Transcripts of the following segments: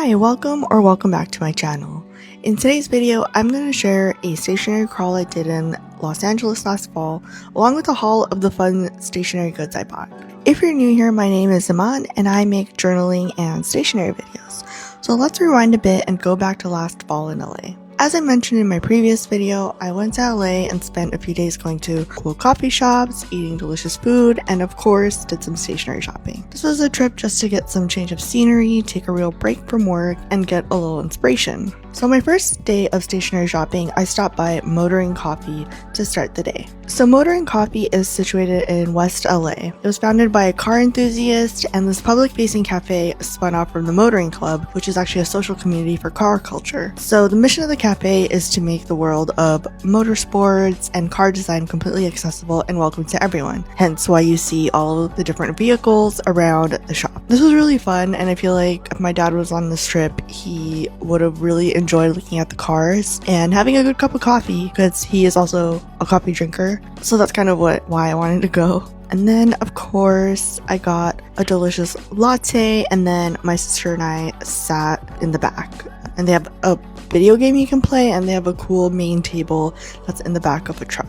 Hi, welcome back to my channel. In today's video, I'm going to share a stationery crawl I did in Los Angeles last fall, along with a haul of the fun stationery goods I bought. If you're new here, my name is Iman and I make journaling and stationery videos. So let's rewind a bit and go back to last fall in LA. As I mentioned in my previous video, I went to LA and spent a few days going to cool coffee shops, eating delicious food, and of course, did some stationery shopping. This was a trip just to get some change of scenery, take a real break from work, and get a little inspiration. So my first day of stationery shopping, I stopped by Motoring Coffee to start the day. So Motoring Coffee is situated in West LA. It was founded by a car enthusiast, and this public-facing cafe spun off from the Motoring Club, which is actually a social community for car culture. So the mission of the cafe is to make the world of motorsports and car design completely accessible and welcome to everyone. Hence why you see all of the different vehicles around the shop. This was really fun, and I feel like if my dad was on this trip, he would have really enjoyed looking at the cars and having a good cup of coffee because he is also a coffee drinker. So that's kind of why I wanted to go. And then, of course, I got a delicious latte, and then my sister and I sat in the back. And they have a video game you can play, and they have a cool main table that's in the back of a truck.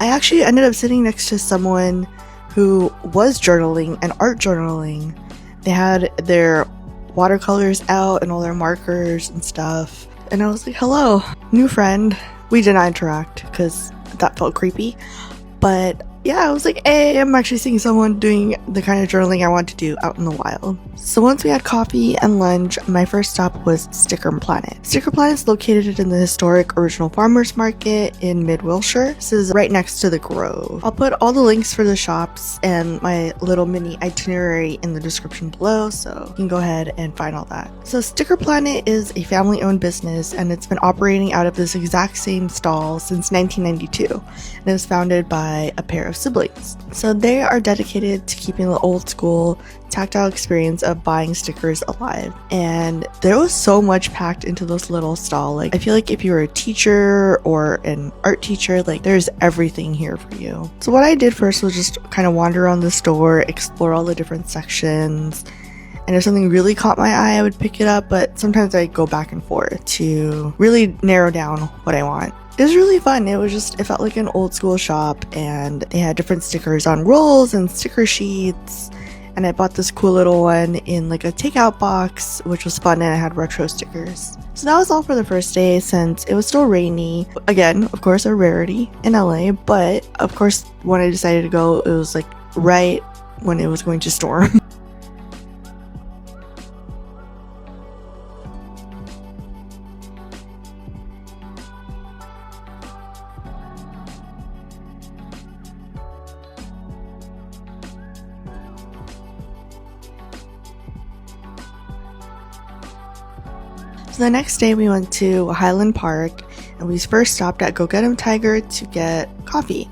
I actually ended up sitting next to someone who was journaling and art journaling. They had their watercolors out and all their markers and stuff. And I was like, hello, new friend. We did not interact because that felt creepy. But yeah, I was like, hey, I'm actually seeing someone doing the kind of journaling I want to do out in the wild. So once we had coffee and lunch, my first stop was Sticker Planet. Sticker Planet is located in the historic Original Farmers Market in Mid-Wilshire. This is right next to the Grove. I'll put all the links for the shops and my little mini itinerary in the description below, so you can go ahead and find all that. So Sticker Planet is a family-owned business, and it's been operating out of this exact same stall since 1992. And it was founded by a pair of siblings. So they are dedicated to keeping the old school tactile experience of buying stickers alive. And there was so much packed into this little stall. Like, I feel like if you were a teacher or an art teacher, like there's everything here for you. So what I did first was just kind of wander around the store, explore all the different sections. And if something really caught my eye, I would pick it up, but sometimes I go back and forth to really narrow down what I want. It was really fun. It felt like an old school shop, and they had different stickers on rolls and sticker sheets. And I bought this cool little one in like a takeout box, which was fun, and I had retro stickers. So that was all for the first day, since it was still rainy. Again, of course, a rarity in LA, but of course, when I decided to go, it was like right when it was going to storm. So the next day we went to Highland Park, and we first stopped at Go Get 'Em Tiger to get coffee.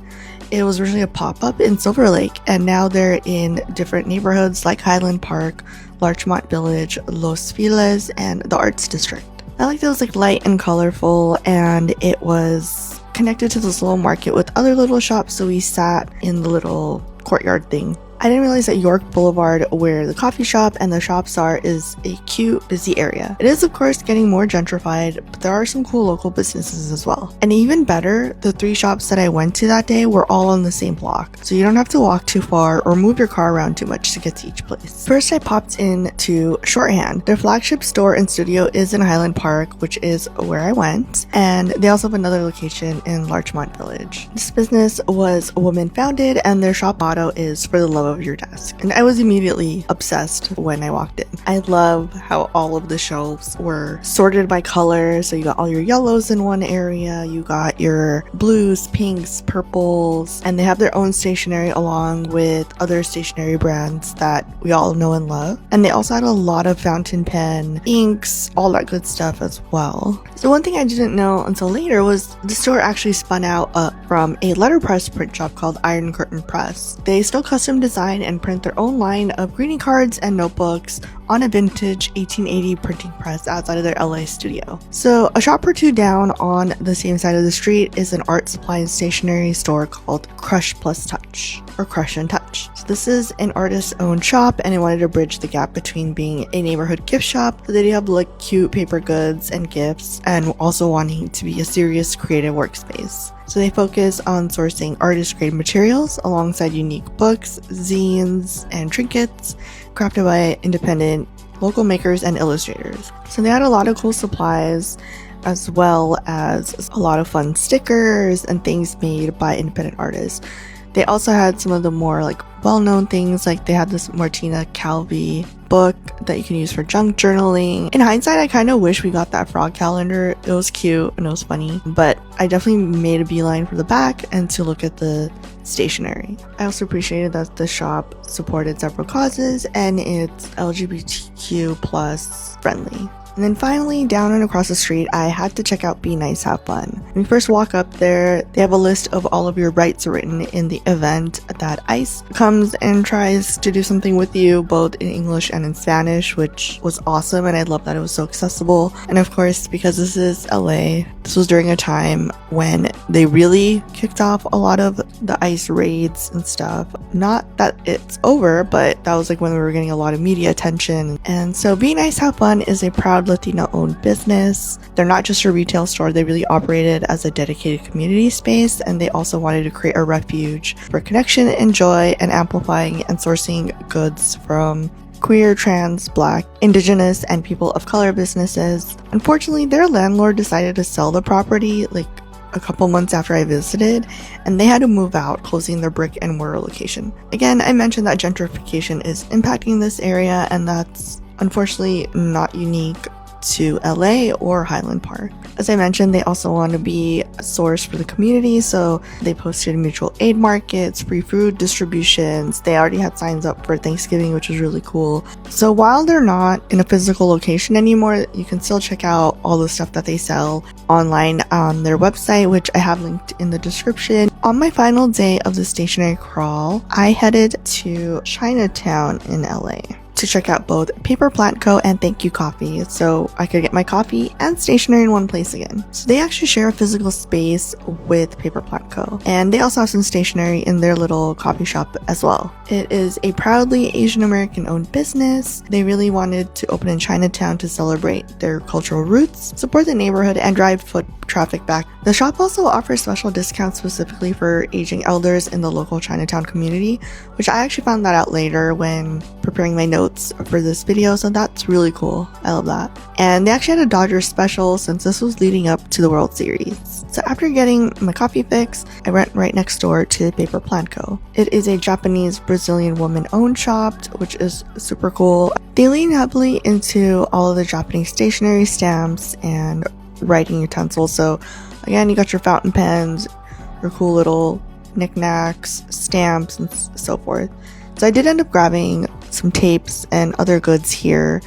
It was originally a pop-up in Silver Lake, and now they're in different neighborhoods like Highland Park, Larchmont Village, Los Feliz, and the Arts District. I liked it was like light and colorful, and it was connected to this little market with other little shops, so we sat in the little courtyard thing. I didn't realize that York Boulevard, where the coffee shop and the shops are, is a cute, busy area. It is, of course, getting more gentrified, but there are some cool local businesses as well. And even better, the 3 shops that I went to that day were all on the same block, so you don't have to walk too far or move your car around too much to get to each place. First, I popped in to Shorthand. Their flagship store and studio is in Highland Park, which is where I went, and they also have another location in Larchmont Village. This business was woman-founded, and their shop motto is "For the love of your desk," and I was immediately obsessed when I walked in. I love how all of the shelves were sorted by color, so you got all your yellows in one area, you got your blues, pinks, purples, and they have their own stationery along with other stationery brands that we all know and love. And they also had a lot of fountain pen, inks, all that good stuff as well. So one thing I didn't know until later was the store actually spun out from a letterpress print shop called Iron Curtain Press. They still custom design and print their own line of greeting cards and notebooks on a vintage 1880 printing press outside of their LA studio. So a shop or two down on the same side of the street is an art supply and stationery store called Crush Plus Touch, or Crush and Touch. Village. So this is an artist's own shop, and I wanted to bridge the gap between being a neighborhood gift shop, so they do have like cute paper goods and gifts, and also wanting to be a serious creative workspace. So they focus on sourcing artist-created materials alongside unique books, zines, and trinkets crafted by independent local makers and illustrators. So they had a lot of cool supplies, as well as a lot of fun stickers and things made by independent artists. They also had some of the more like well-known things, like they had this Martina Calvi book that you can use for junk journaling. In hindsight, I kind of wish we got that frog calendar. It was cute and it was funny, but I definitely made a beeline for the back and to look at the stationery. I also appreciated that the shop supported several causes and it's LGBTQ plus friendly. And then finally, down and across the street, I had to check out Be Nice, Have Fun. When you first walk up there, they have a list of all of your rights written in the event that ICE comes and tries to do something with you, both in English and in Spanish, which was awesome, and I love that it was so accessible. And of course, because this is LA, this was during a time when they really kicked off a lot of the ICE raids and stuff. Not that it's over, but that was like when we were getting a lot of media attention. And so Be Nice, Have Fun is a proud Latino-owned business. They're not just a retail store, they really operated as a dedicated community space, and they also wanted to create a refuge for connection and joy and amplifying and sourcing goods from queer, trans, black, indigenous, and people of color businesses. Unfortunately, their landlord decided to sell the property like a couple months after I visited, and they had to move out, closing their brick and mortar location. Again, I mentioned that gentrification is impacting this area, and that's unfortunately not unique to LA or Highland Park. As I mentioned, they also want to be a source for the community, so they posted mutual aid markets, free food distributions. They already had signs up for Thanksgiving, which was really cool. So while they're not in a physical location anymore, you can still check out all the stuff that they sell online on their website, which I have linked in the description. On my final day of the stationery crawl, I headed to Chinatown in LA to check out both Paper Plant Co. and Thank You Coffee, so I could get my coffee and stationery in one place again. So they actually share a physical space with Paper Plant Co. and they also have some stationery in their little coffee shop as well. It is a proudly Asian American owned business. They really wanted to open in Chinatown to celebrate their cultural roots, support the neighborhood, and drive foot traffic back. The shop also offers special discounts specifically for aging elders in the local Chinatown community, which I actually found that out later when preparing my notes for this video, so that's really cool. I love that. And they actually had a Dodgers special since this was leading up to the World Series. So after getting my coffee fix, I went right next door to Paper Plant Co. It is a Japanese Brazilian woman-owned shop, which is super cool. They lean heavily into all of the Japanese stationery, stamps, and writing utensils. So again, you got your fountain pens, your cool little knickknacks, stamps, and so forth. So I did end up grabbing some tapes and other goods here.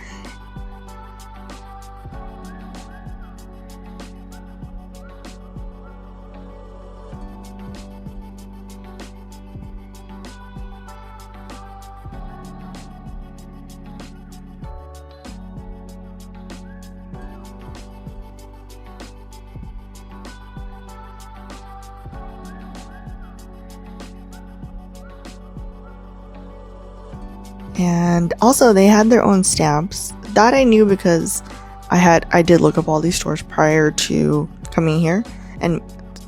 And also they had their own stamps. That I knew because I did look up all these stores prior to coming here and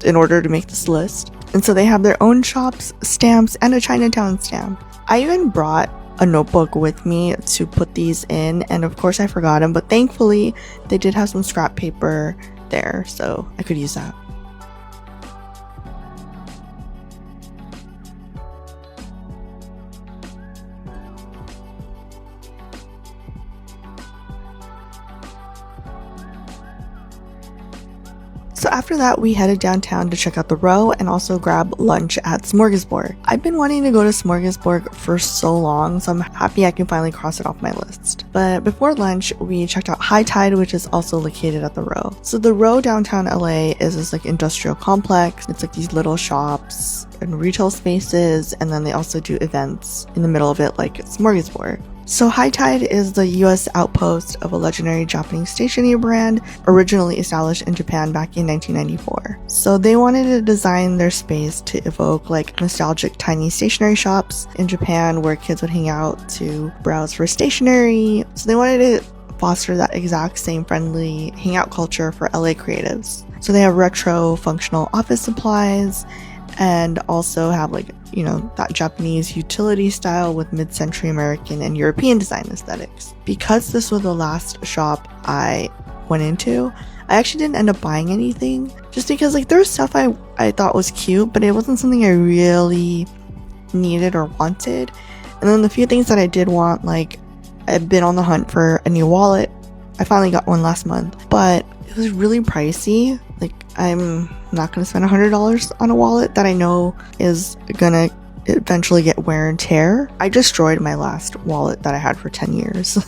in order to make this list. And so they have their own shops, stamps, and a Chinatown stamp. I even brought a notebook with me to put these in, and of course I forgot them, but thankfully they did have some scrap paper there, so I could use that. So after that, we headed downtown to check out the Row and also grab lunch at Smorgasburg. I've been wanting to go to Smorgasburg for so long, so I'm happy I can finally cross it off my list. But before lunch, we checked out High Tide, which is also located at the Row. So the Row downtown LA is this like industrial complex. It's like these little shops and retail spaces, and then they also do events in the middle of it like Smorgasburg. So High Tide is the US outpost of a legendary Japanese stationery brand originally established in Japan back in 1994. So they wanted to design their space to evoke like nostalgic tiny stationery shops in Japan where kids would hang out to browse for stationery. So they wanted to foster that exact same friendly hangout culture for LA creatives. So they have retro functional office supplies and also have like, you know, that Japanese utility style with mid-century American and European design aesthetics. Because this was the last shop I went into, I actually didn't end up buying anything just because like there was stuff I thought was cute, but it wasn't something I really needed or wanted. And then the few things that I did want, like I've been on the hunt for a new wallet. I finally got one last month, but it was really pricey. Like I'm not going to spend $100 on a wallet that I know is gonna eventually get wear and tear. I destroyed my last wallet that I had for 10 years.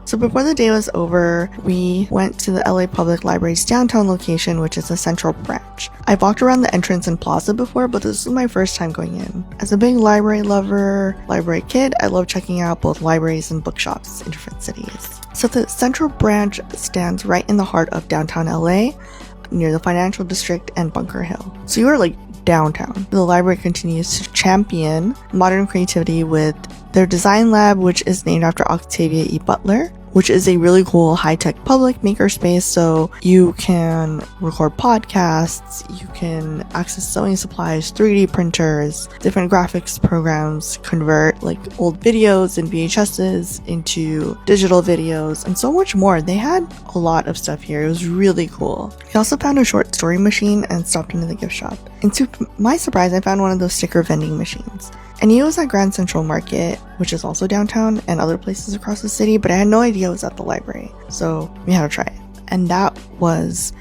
So before the day was over, we went to the LA Public Library's downtown location, which is a central branch. I've walked around the entrance and plaza before, but this was my first time going in. As a big library lover, library kid, I love checking out both libraries and bookshops in different cities. So the central branch stands right in the heart of downtown LA, near the financial district and Bunker Hill. So you are like downtown. The library continues to champion modern creativity with their design lab, which is named after Octavia E. Butler, which is a really cool high-tech public makerspace. So you can record podcasts, you can access sewing supplies, 3D printers, different graphics programs, convert like old videos and VHSs into digital videos, and so much more. They had a lot of stuff here. It was really cool. I also found a short story machine and stopped into the gift shop. And to my surprise, I found one of those sticker vending machines. I knew it was at Grand Central Market, which is also downtown, and other places across the city, but I had no idea it was at the library. So we had to try it. And that was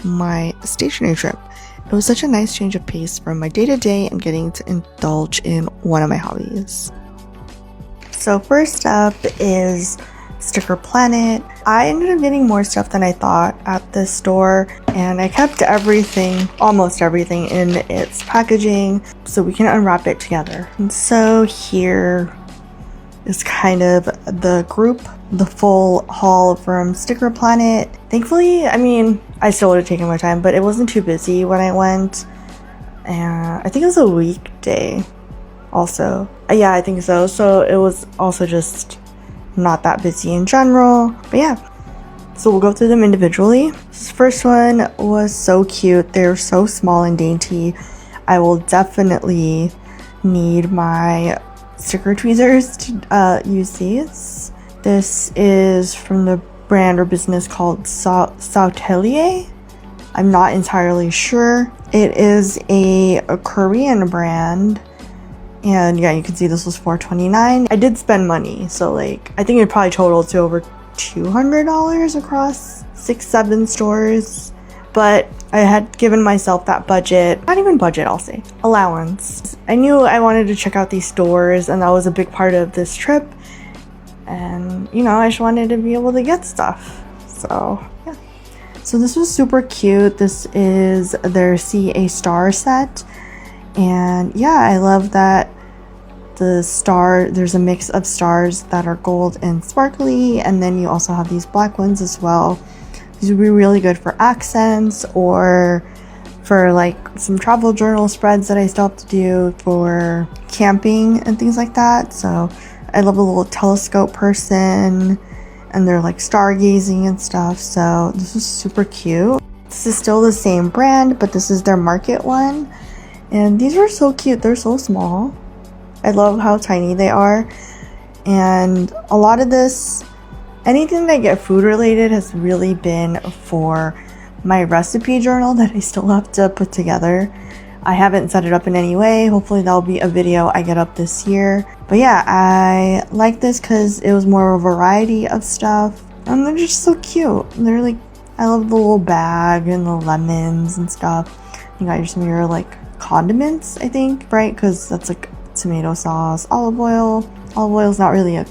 my stationery trip. It was such a nice change of pace from my day-to-day and getting to indulge in one of my hobbies. So first up is Sticker Planet. I ended up getting more stuff than I thought at this store, and I kept everything, almost everything, in its packaging so we can unwrap it together. And so here is kind of the full haul from Sticker Planet. Thankfully, I mean, I still would have taken my time, but it wasn't too busy when I went, and I think it was a weekday also. Yeah, I think so. So it was also just not that busy in general, but yeah. So we'll go through them individually. This first one was so cute. They're so small and dainty. I will definitely need my sticker tweezers to use these. This is from the brand or business called Stationery. I'm not entirely sure. It is a Korean brand. And yeah, you can see this was $4.29. I did spend money, so like I think it probably totaled to over $200 across 6-7 stores. But I had given myself that budget, not even budget, I'll say, allowance. I knew I wanted to check out these stores, and that was a big part of this trip. And you know, I just wanted to be able to get stuff. So yeah. So this was super cute. This is their See a Star set. And yeah, I love that there's a mix of stars that are gold and sparkly, and then you also have these black ones as well. These would be really good for accents or for like some travel journal spreads that I still have to do for camping and things like that. So I love a little telescope person, and they're like stargazing and stuff. So this is super cute. This is still the same brand, but this is their market one. And these were so cute. They're so small. I love how tiny they are. And a lot of this, anything that I get food related has really been for my recipe journal that I still have to put together. I haven't set it up in any way. Hopefully that'll be a video I get up this year. But yeah, I like this because it was more of a variety of stuff. And they're just so cute. They're like, I love the little bag and the lemons and stuff. You got some of your like condiments, I think, right? Because that's like tomato sauce, olive oil, Olive oil is not really a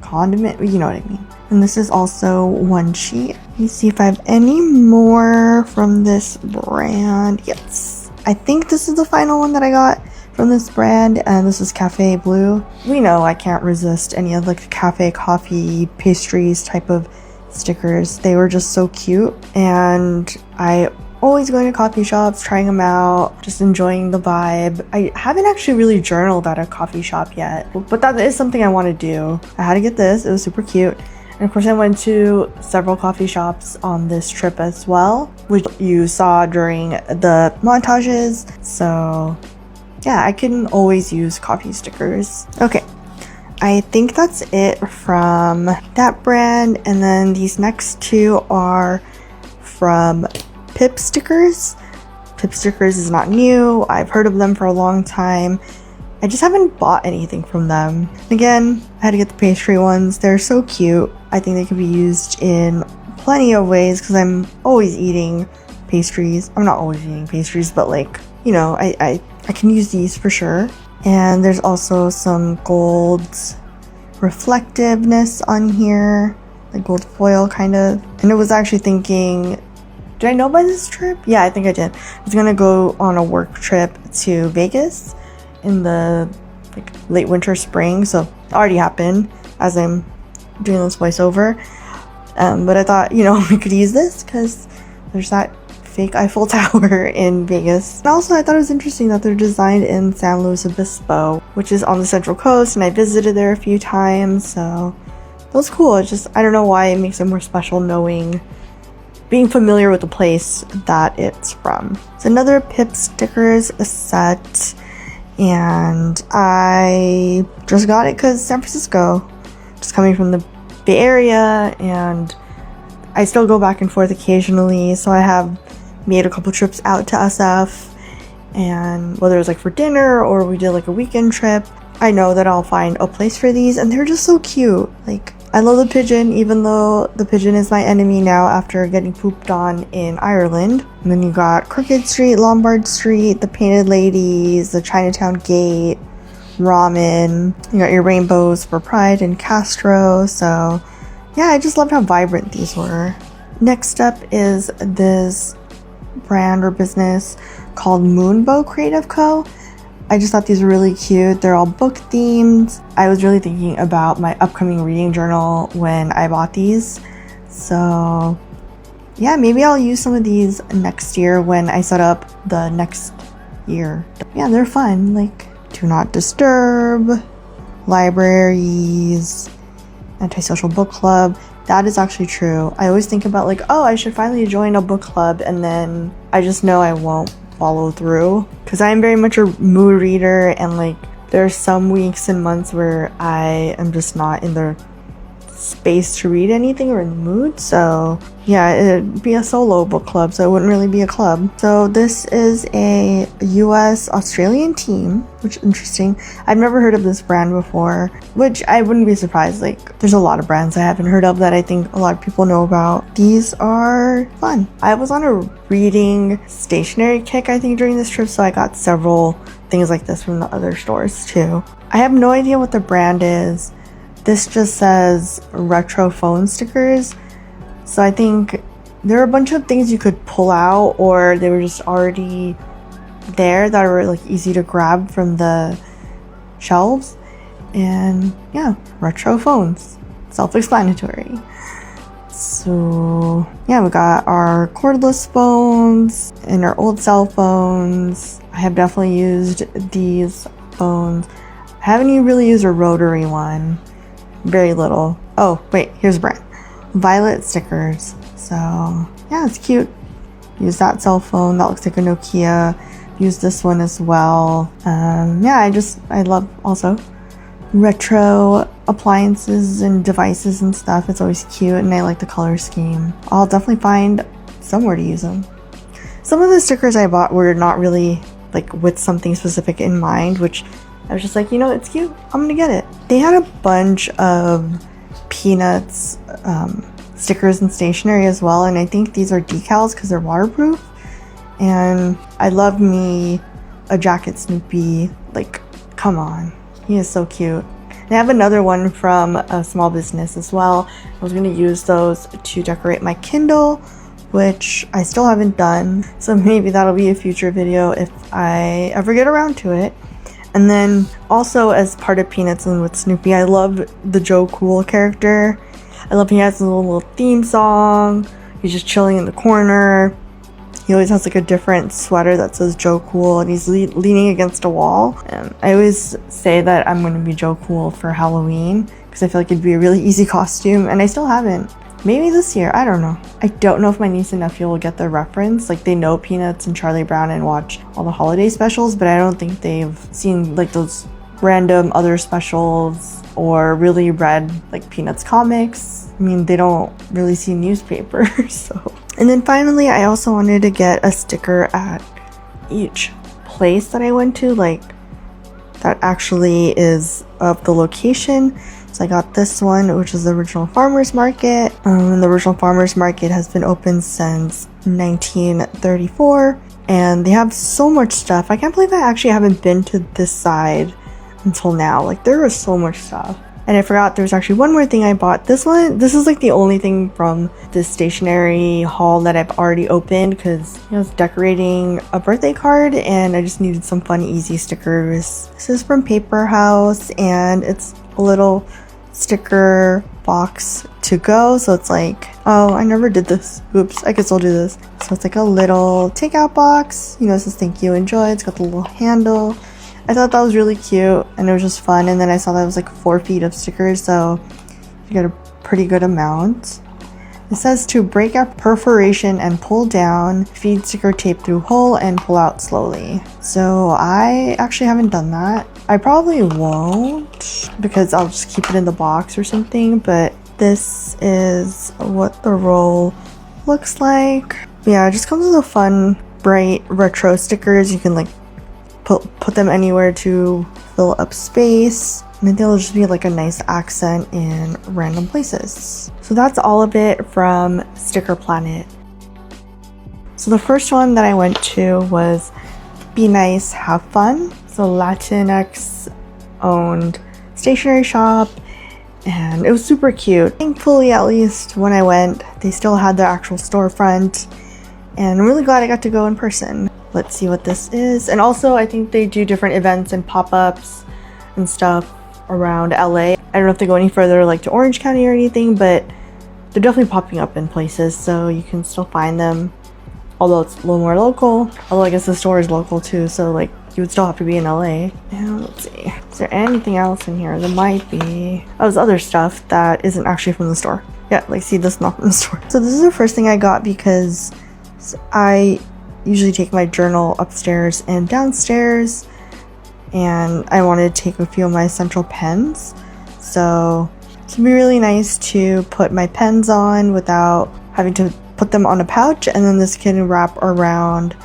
condiment, you know what I mean. And this is also one sheet. Let me see if I have any more from this brand. Yes, I think this is the final one that I got from this brand, and this is Cafe Blue. We know I can't resist any of like the cafe coffee pastries type of stickers. They were just so cute, and I always going to coffee shops, trying them out, just enjoying the vibe. I haven't actually really journaled at a coffee shop yet, but that is something I want to do. I had to get this. It was super cute. And of course I went to several coffee shops on this trip as well, which you saw during the montages. So yeah, I can always use coffee stickers. Okay, I think that's it from that brand. And then these next two are from Pip Stickers. Pip Stickers is not new. I've heard of them for a long time. I just haven't bought anything from them. Again, I had to get the pastry ones. They're so cute. I think they can be used in plenty of ways because I'm always eating pastries. I'm not always eating pastries, but like, you know, I can use these for sure. And there's also some gold reflectiveness on here, like gold foil kind of. And I was actually thinking, did I know by this trip? Yeah, I think I did. I was gonna go on a work trip to Vegas in the like late winter spring, so it already happened as I'm doing this voiceover. But I thought, you know, we could use this because there's that fake Eiffel Tower in Vegas. And also I thought it was interesting that they're designed in San Luis Obispo, which is on the Central Coast, and I visited there a few times, so that was cool. It's just, I don't know why it makes it more special knowing, being familiar with the place that it's from. It's another Pip Stickers set, and I just got it because San Francisco, just coming from the Bay Area, and I still go back and forth occasionally, so I have made a couple trips out to SF, and whether it was like for dinner or we did like a weekend trip, I know that I'll find a place for these, and they're just so cute. Like, I love the pigeon, even though the pigeon is my enemy now after getting pooped on in Ireland. And then you got Crooked Street, Lombard Street, the Painted Ladies, the Chinatown Gate, ramen. You got your rainbows for Pride and Castro. So yeah, I just loved how vibrant these were. Next up is this brand or business called Moonbow Creative Co. I just thought these were really cute. They're all book themed. I was really thinking about my upcoming reading journal when I bought these. So yeah, maybe I'll use some of these next year when I set up the next year. Yeah, they're fun. Like Do Not Disturb, libraries, antisocial book club. That is actually true. I always think about like, oh, I should finally join a book club, and then I just know I won't follow through because I am very much a mood reader, and like there are some weeks and months where I am just not in the space to read anything or in the mood. So yeah, it'd be a solo book club, so it wouldn't really be a club. So this is a US Australian team, which is interesting. I've never heard of this brand before, which I wouldn't be surprised. Like, there's a lot of brands I haven't heard of that I think a lot of people know about. These are fun. I was on a reading stationery kick, I think, during this trip, so I got several things like this from the other stores too. I have no idea what the brand is. This just says retro phone stickers. So I think there are a bunch of things you could pull out, or they were just already there that were like easy to grab from the shelves. And yeah, retro phones, self-explanatory. So yeah, we got our cordless phones and our old cell phones. I have definitely used these phones. I haven't even really used a rotary one. Very little. Oh wait, here's a brand. Violet Stickers. So yeah, it's cute. Use that cell phone. That looks like a Nokia. Use this one as well. Yeah, I love also retro appliances and devices and stuff. It's always cute, and I like the color scheme. I'll definitely find somewhere to use them. Some of the stickers I bought were not really like with something specific in mind, which I was just like, you know, it's cute, I'm gonna get it. They had a bunch of Peanuts stickers and stationery as well, and I think these are decals because they're waterproof. And I love me a Jacket Snoopy. Like, come on, he is so cute. And I have another one from a small business as well. I was going to use those to decorate my Kindle, which I still haven't done. So maybe that'll be a future video if I ever get around to it. And then also as part of Peanuts and with Snoopy, I love the Joe Cool character. I love he has a little theme song. He's just chilling in the corner. He always has like a different sweater that says Joe Cool, and he's leaning against a wall. I always say that I'm going to be Joe Cool for Halloween because I feel like it'd be a really easy costume, and I still haven't. Maybe this year, I don't know. I don't know if my niece and nephew will get the reference. Like, they know Peanuts and Charlie Brown and watch all the holiday specials, but I don't think they've seen like those random other specials or really read like Peanuts comics. I mean, they don't really see newspapers, so. And then finally, I also wanted to get a sticker at each place that I went to, like that actually is of the location. So I got this one, which is the original farmers market. And the original farmers market has been open since 1934, and they have so much stuff. I can't believe I actually haven't been to this side until now. Like, there was so much stuff. And I forgot there was actually one more thing I bought. This is like the only thing from this stationery haul that I've already opened, because I was decorating a birthday card and I just needed some fun, easy stickers. This is from Paper House, and it's a little sticker box to go. So it's like, oh, I never did this. Oops, I could still do this. So it's like a little takeout box. You know, it says thank you, enjoy. It's got the little handle. I thought that was really cute, and it was just fun. And then I saw that it was like 4 feet of stickers, so you get a pretty good amount. It says to break up perforation and pull down, feed sticker tape through hole and pull out slowly. So I actually haven't done that. I probably won't, because I'll just keep it in the box or something, but this is what the roll looks like. Yeah, it just comes with a fun, bright retro stickers. You can like put them anywhere to fill up space, and then they'll just be like a nice accent in random places. So that's all of it from Sticker Planet. So the first one that I went to was Be Nice, Have Fun. So Latinx owned stationery shop, and it was super cute. Thankfully, at least when I went, they still had the actual storefront, and I'm really glad I got to go in person. Let's see what this is. And also, I think they do different events and pop-ups and stuff around LA. I don't know if they go any further, like to Orange County or anything, but they're definitely popping up in places, so you can still find them, although it's a little more local. Although I guess the store is local too, so like you would still have to be in LA. And let's see, is there anything else in here? There might be. Oh, there's other stuff that isn't actually from the store. Yeah, like see, this is not from the store. So this is the first thing I got because I usually take my journal upstairs and downstairs, and I wanted to take a few of my essential pens. So it'd be really nice to put my pens on without having to put them on a pouch, and then this can wrap around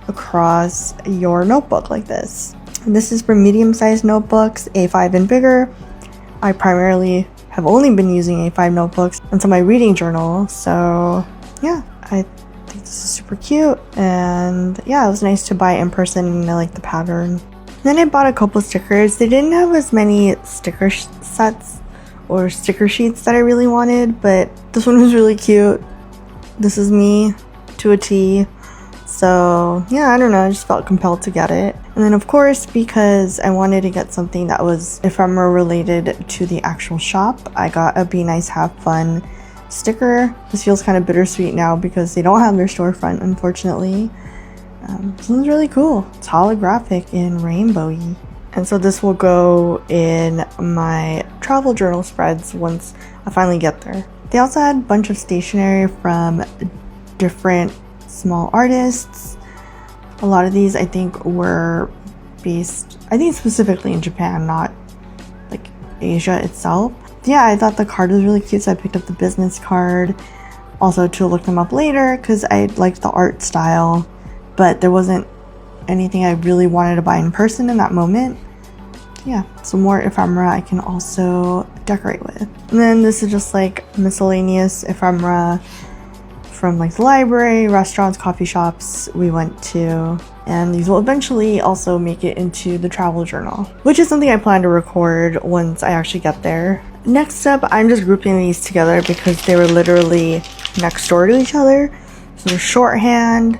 across your notebook like this. And this is for medium-sized notebooks, A5 and bigger. I primarily have only been using A5 notebooks until my reading journal, so yeah, I think this is super cute, and yeah, it was nice to buy in person, and I like the pattern. Then I bought a couple stickers. They didn't have as many sticker sets or sticker sheets that I really wanted, but this one was really cute. This is me to a T. So yeah, I don't know, I just felt compelled to get it. And then of course, because I wanted to get something that was ephemera related to the actual shop, I got a Be Nice, Have Fun sticker. This feels kind of bittersweet now because they don't have their storefront, unfortunately. This one's really cool. It's holographic in rainbowy. And so this will go in my travel journal spreads once I finally get there. They also had a bunch of stationery from different small artists. A lot of these I think were based, I think specifically in Japan, not like Asia itself. Yeah, I thought the card was really cute, so I picked up the business card. Also to look them up later because I liked the art style, but there wasn't anything I really wanted to buy in person in that moment. Yeah, some more ephemera I can also decorate with. And then this is just like miscellaneous ephemera from like the library, restaurants, coffee shops we went to. And these will eventually also make it into the travel journal, which is something I plan to record once I actually get there. Next up, I'm just grouping these together because they were literally next door to each other. So there's shorthand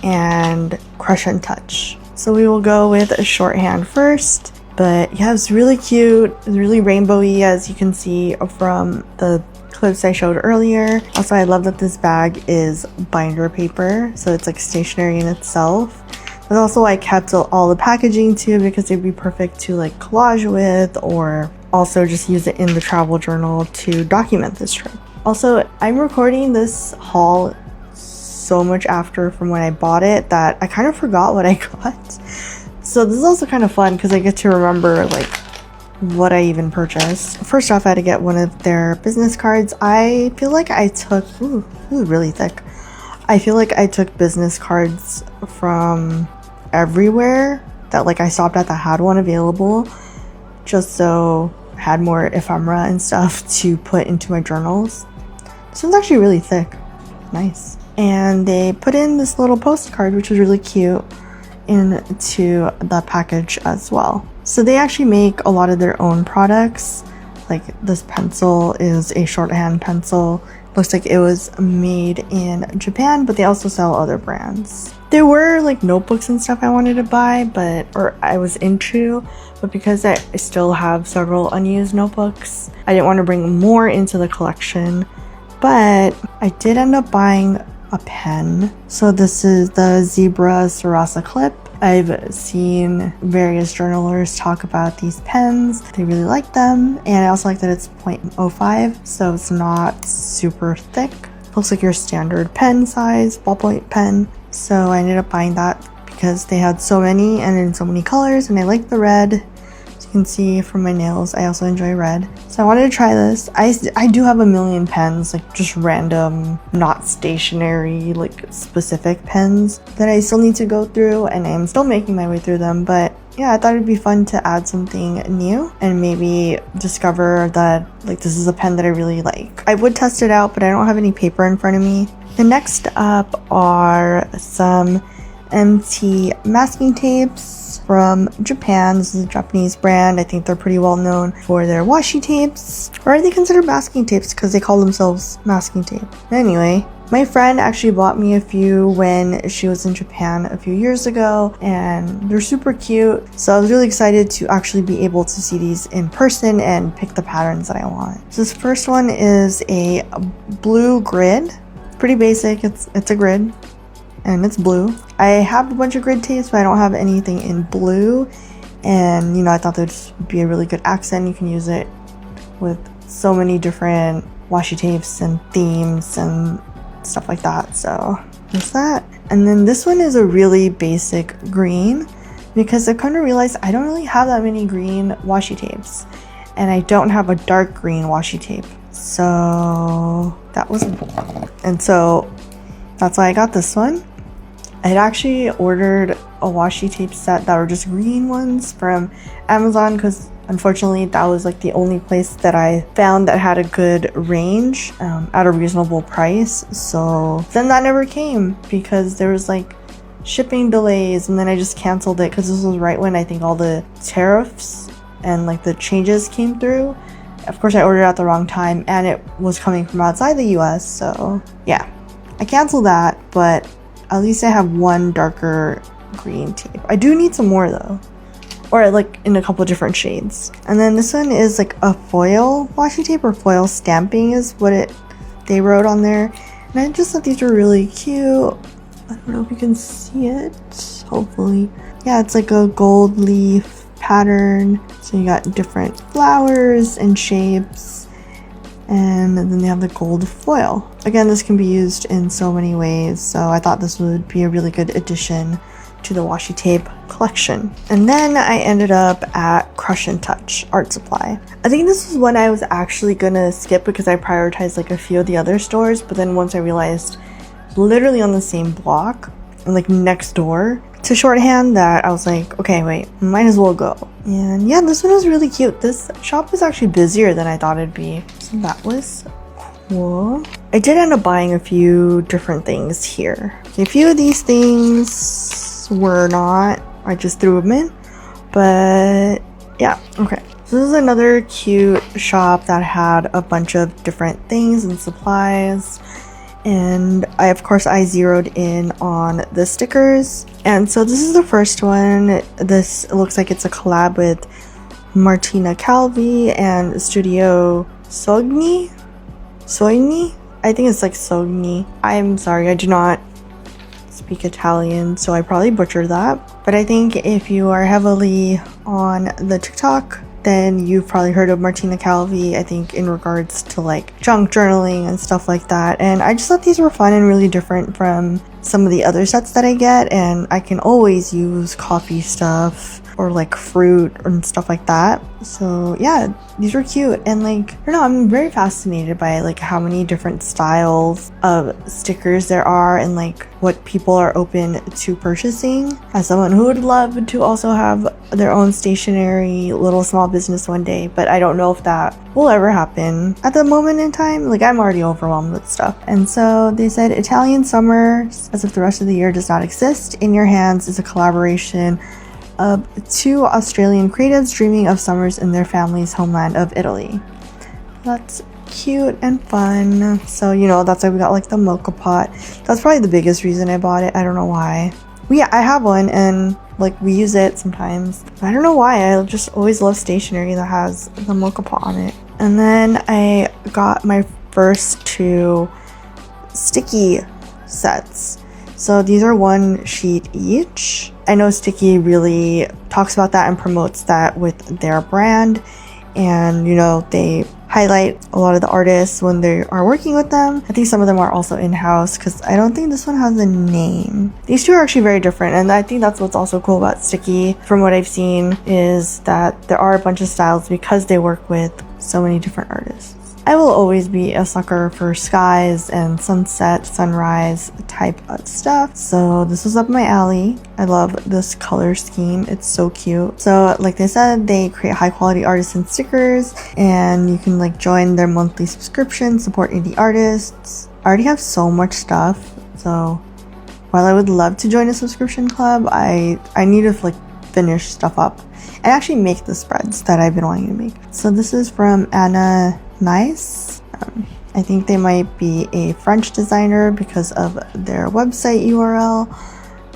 and crush and touch. So we will go with a shorthand first. But yeah, it's really cute. It's really rainbowy, as you can see from the clips I showed earlier. Also, I love that this bag is binder paper, so it's like stationery in itself. But also I kept all the packaging too because it'd be perfect to like collage with, or also just use it in the travel journal to document this trip. Also, I'm recording this haul so much after from when I bought it that I kind of forgot what I got. So this is also kind of fun because I get to remember like what I even purchased. First off, I had to get one of their business cards. I feel like I took, ooh, really thick. I feel like I took business cards from everywhere that like I stopped at that had one available, just so I had more ephemera and stuff to put into my journals. This one's actually really thick. Nice. And they put in this little postcard, which was really cute, into the package as well. So they actually make a lot of their own products. Like this pencil is a shorthand pencil. Looks like it was made in Japan, but they also sell other brands. There were like notebooks and stuff I wanted to buy, or I was into, but because I still have several unused notebooks, I didn't want to bring more into the collection. But I did end up buying a pen. So this is the Zebra Sarasa clip. I've seen various journalers talk about these pens. They really like them, and I also like that it's 0.05, so it's not super thick. Looks like your standard pen size, ballpoint pen. So I ended up buying that because they had so many and in so many colors, and I like the red. As you can see from my nails, I also enjoy red. So I wanted to try this. I do have a million pens, like just random, not stationary, like specific pens that I still need to go through, and I'm still making my way through them. But yeah, I thought it'd be fun to add something new and maybe discover that like this is a pen that I really like. I would test it out, but I don't have any paper in front of me. The next up are some MT masking tapes from Japan. This is a Japanese brand. I think they're pretty well known for their washi tapes. Or are they considered masking tapes because they call themselves masking tape? Anyway, my friend actually bought me a few when she was in Japan a few years ago, and they're super cute. So I was really excited to actually be able to see these in person and pick the patterns that I want. So this first one is a blue grid. Pretty basic. It's a grid, and it's blue. I have a bunch of grid tapes, but I don't have anything in blue. And you know, I thought that would just be a really good accent. You can use it with so many different washi tapes and themes and stuff like that. So there's that. And then this one is a really basic green, because I kind of realized I don't really have that many green washi tapes, and I don't have a dark green washi tape. So that was, and so that's why I got this one. I had actually ordered a washi tape set that were just green ones from Amazon, because unfortunately that was like the only place that I found that had a good range at a reasonable price. So then that never came because there was like shipping delays, and then I just canceled it because this was right when I think all the tariffs and like the changes came through. Of course, I ordered at the wrong time, and it was coming from outside the US, so yeah, I canceled that. But at least I have one darker green tape. I do need some more though, or like in a couple different shades. And then this one is like a foil washi tape, or foil stamping is what they wrote on there. And I just thought these were really cute. I don't know if you can see it, hopefully. Yeah, it's like a gold leaf pattern. So you got different flowers and shapes, and then they have the gold foil. Again, this can be used in so many ways, so I thought this would be a really good addition to the washi tape collection. And then I ended up at Crush and Touch Art Supply. I think this was one I was actually gonna skip because I prioritized like a few of the other stores, but then once I realized literally on the same block and like next door to Shorthand, that I was like, okay, wait, might as well go. And yeah, this one was really cute. This shop was actually busier than I thought it'd be, so that was cool. I did end up buying a few different things here. Okay, a few of these things were not, I just threw them in, but yeah, okay. So this is another cute shop that had a bunch of different things and supplies. And of course I zeroed in on the stickers. And so this is the first one. This looks like it's a collab with Martina Calvi and Studio Sogni? I think it's like Sogni. I'm sorry, I do not speak Italian, so I probably butchered that. But I think if you are heavily on the TikTok, then you've probably heard of Martina Calvi, I think, in regards to like junk journaling and stuff like that. And I just thought these were fun and really different from some of the other sets that I get, and I can always use coffee stuff or like fruit and stuff like that. So yeah, these were cute. And like, I don't know, I'm very fascinated by like how many different styles of stickers there are and like what people are open to purchasing. As someone who would love to also have their own stationery little small business one day, but I don't know if that will ever happen at the moment in time. Like, I'm already overwhelmed with stuff. And so they said Italian summer, as if the rest of the year does not exist. In Your Hands is a collaboration of two Australian creatives dreaming of summers in their family's homeland of Italy. That's cute and fun. So, you know, that's why we got like the mocha pot. That's probably the biggest reason I bought it. I don't know why. But yeah, I have one and like we use it sometimes. I don't know why. I just always love stationery that has the mocha pot on it. And then I got my first two sticky sets. So these are one sheet each. I know Sticky really talks about that and promotes that with their brand. And, you know, they highlight a lot of the artists when they are working with them. I think some of them are also in-house because I don't think this one has a name. These two are actually very different, and I think that's what's also cool about Sticky from what I've seen is that there are a bunch of styles because they work with so many different artists. I will always be a sucker for skies and sunset, sunrise type of stuff. So this was up my alley. I love this color scheme. It's so cute. So like they said, they create high quality artisan stickers and you can like join their monthly subscription, support indie artists. I already have so much stuff. So while I would love to join a subscription club, I need to like finish stuff up and actually make the spreads that I've been wanting to make. So this is from Anna Nice. I think they might be a French designer because of their website URL.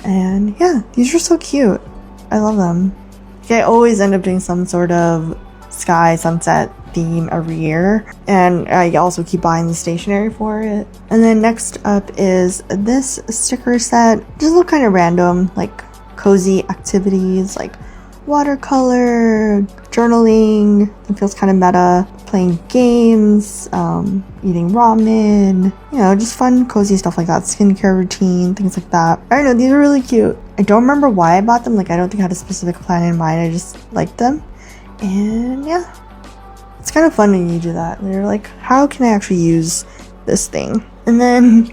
And yeah, these are so cute. I love them. I always end up doing some sort of sky sunset theme every year, and I also keep buying the stationery for it. And then next up is this sticker set. Just look kind of random, like cozy activities like watercolor, journaling. It feels kind of meta. Playing games, eating ramen, you know, just fun, cozy stuff like that. Skincare routine, things like that. I don't know, these are really cute. I don't remember why I bought them. Like, I don't think I had a specific plan in mind. I just liked them. And yeah, it's kind of fun when you do that. You're like, how can I actually use this thing? And then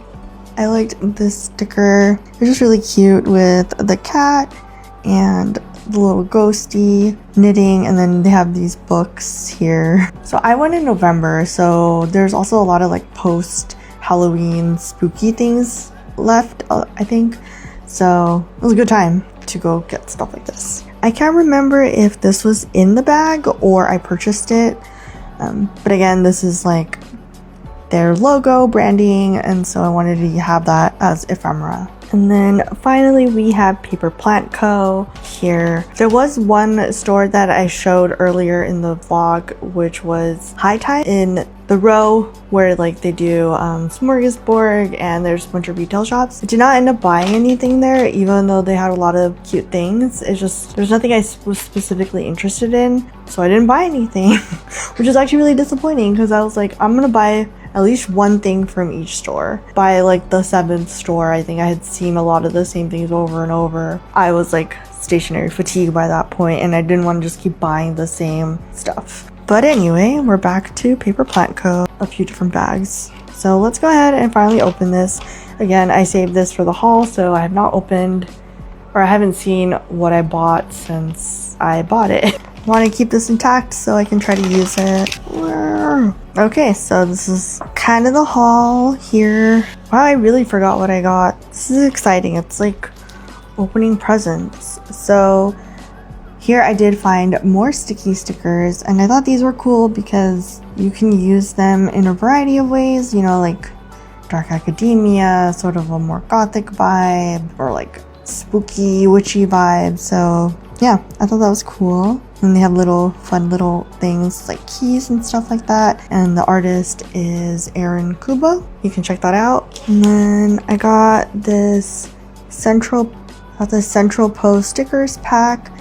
I liked this sticker. It's just really cute with the cat and the little ghosty knitting, and then they have these books here. So I went in November, so there's also a lot of like post Halloween spooky things left, I think. So it was a good time to go get stuff like this. I can't remember if this was in the bag or I purchased it, but again, this is like their logo branding, and so I wanted to have that as ephemera. And then finally we have Paper Plant Co. here. There was one store that I showed earlier in the vlog, which was High Tide in the row where like they do smorgasbord and there's a bunch of retail shops. I did not end up buying anything there, even though they had a lot of cute things. It's just there's nothing I was specifically interested in, so I didn't buy anything, which is actually really disappointing because I was like, I'm gonna buy at least one thing from each store. By like the 7th store, I think I had seen a lot of the same things over and over. I was like stationery fatigue by that point, and I didn't want to just keep buying the same stuff. But anyway, we're back to Paper Plant Co. A few different bags. So let's go ahead and finally open this. Again, I saved this for the haul, so I have not opened, or I haven't seen what I bought since I bought it. want to keep this intact so I can try to use it. Okay, so this is kind of the haul here. Wow, I really forgot what I got. This is exciting. It's like opening presents. So here I did find more sticky stickers, and I thought these were cool because you can use them in a variety of ways, you know, like dark academia, sort of a more gothic vibe, or like spooky witchy vibe. So yeah, I thought that was cool. And they have little fun little things like keys and stuff like that. And the artist is Aaron Kubo. You can check that out. And then I got this Central Post stickers pack.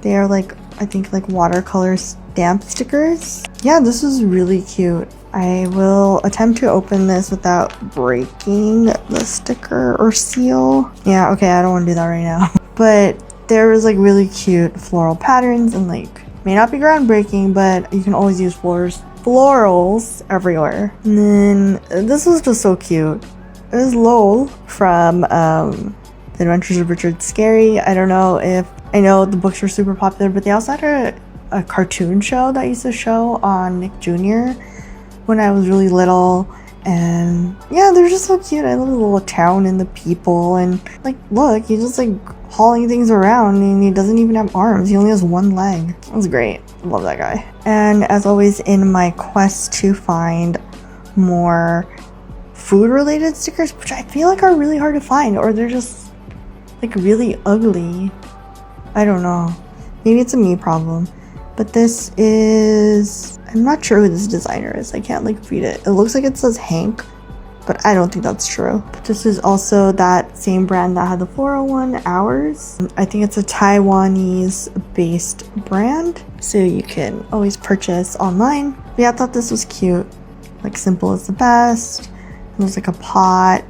They are like, I think like watercolor stamp stickers. Yeah, this is really cute. I will attempt to open this without breaking the sticker or seal. Yeah, okay, I don't want to do that right now. But there was like really cute floral patterns, and like may not be groundbreaking, but you can always use florals everywhere. And then this was just so cute. It was Lowell from The Adventures of Richard Scarry. I don't know if I know the books were super popular, but they also had a cartoon show that used to show on Nick Jr. when I was really little. And yeah, they're just so cute. I love the little town and the people, and like look, he's just like hauling things around, and he doesn't even have arms. He only has one leg. That was great. I love that guy. And as always, in my quest to find more food related stickers, which I feel like are really hard to find, or they're just like really ugly. I don't know. Maybe it's a me problem. But this is, I'm not sure who this designer is. I can't like read it. It looks like it says Hank, but I don't think that's true. This is also that same brand that had the 401 Hours. I think it's a Taiwanese based brand, so you can always purchase online. But yeah, I thought this was cute. Like simple is the best. There's like a pot,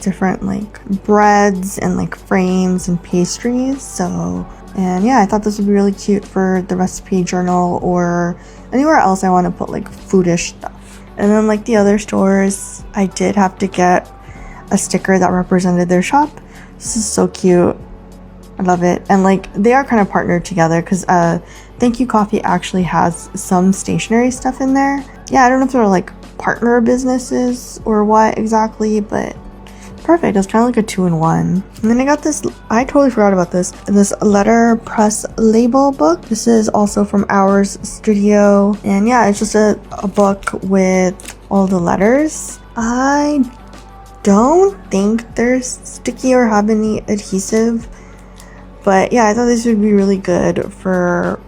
different like breads and like frames and pastries. So, and yeah, I thought this would be really cute for the recipe journal or anywhere else I want to put like foodish stuff. And then like the other stores, I did have to get a sticker that represented their shop. This is so cute. I love it. And like they are kind of partnered together because Thank You Coffee actually has some stationery stuff in there. Yeah, I don't know if they're like partner businesses or what exactly, but perfect. It's kind of like a 2-in-1. And then I got this, I totally forgot about this letterpress label book. This is also from Hours Studio. And yeah, it's just a book with all the letters. I don't think they're sticky or have any adhesive. But yeah, I thought this would be really good for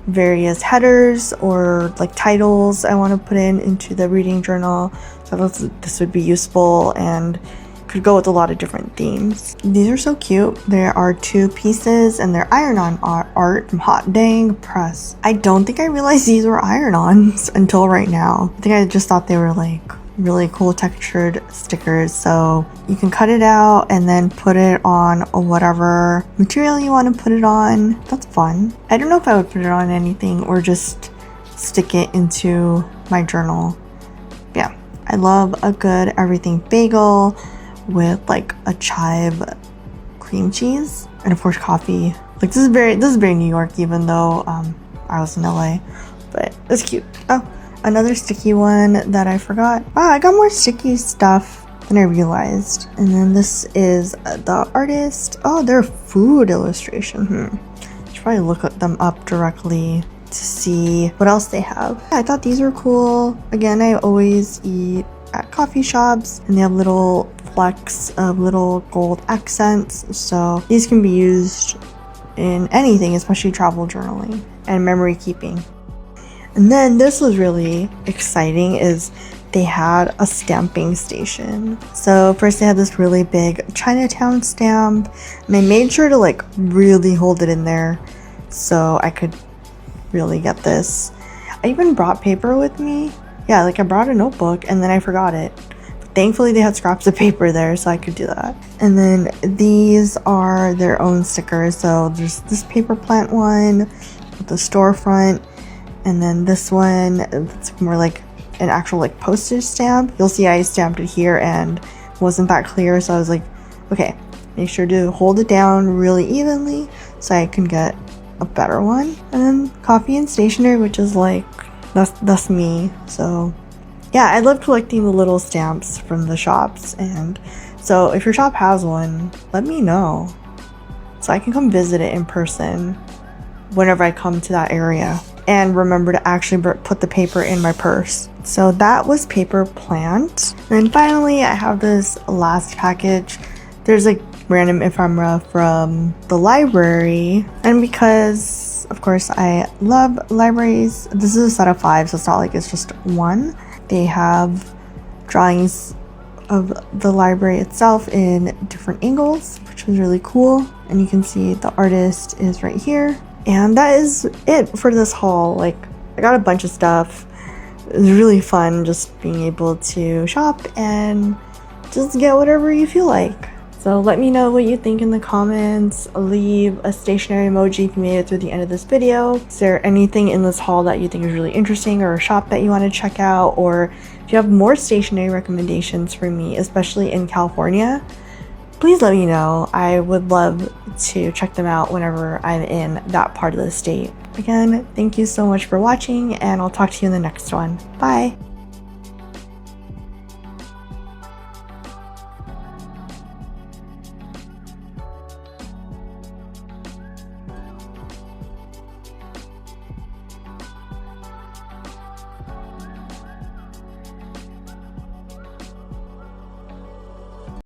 various headers or like titles I want to put into the reading journal. So I thought this would be useful and could go with a lot of different themes. These are so cute. There are 2 pieces and they're iron-on art from Hot Dang Press. I don't think I realized these were iron-ons until right now. I think I just thought they were like really cool textured stickers. So you can cut it out and then put it on whatever material you want to put it on. That's fun. I don't know if I would put it on anything or just stick it into my journal. Yeah, I love a good everything bagel with like a chive cream cheese and of course coffee. Like this is very New York, even though I was in LA, but it's cute. Oh, another sticky one that I forgot. Wow, I got more sticky stuff than I realized. And then this is the artist. Oh, they're food illustration. Should probably look them up directly to see what else they have. Yeah, I thought these were cool. Again, I always eat at coffee shops and they have little flecks of little gold accents, so these can be used in anything, especially travel journaling and memory keeping. And then this was really exciting, is they had a stamping station. So first they had this really big Chinatown stamp, and I made sure to like really hold it in there so I could really get this. I even brought paper with me. Yeah, like I brought a notebook and then I forgot it. Thankfully they had scraps of paper there so I could do that. And then these are their own stickers. So there's this paper plant one with the storefront, and then this one, it's more like an actual like postage stamp. You'll see I stamped it here and it wasn't that clear, so I was like, okay, make sure to hold it down really evenly so I can get a better one. And then coffee and stationery, which is like, that's me. So yeah, I love collecting the little stamps from the shops, and so if your shop has one, let me know so I can come visit it in person whenever I come to that area. And remember to actually put the paper in my purse. So that was paper plant. And then finally, I have this last package. There's a random ephemera from the library. And because, of course, I love libraries, this is a set of 5, so it's not like it's just one. They have drawings of the library itself in different angles, which was really cool. And you can see the artist is right here. And that is it for this haul. Like, I got a bunch of stuff. It was really fun just being able to shop and just get whatever you feel like. So let me know what you think in the comments. Leave a stationery emoji if you made it through the end of this video. Is there anything in this haul that you think is really interesting, or a shop that you want to check out? Or if you have more stationery recommendations for me, especially in California, please let me know. I would love to check them out whenever I'm in that part of the state. Again, thank you so much for watching, and I'll talk to you in the next one. Bye!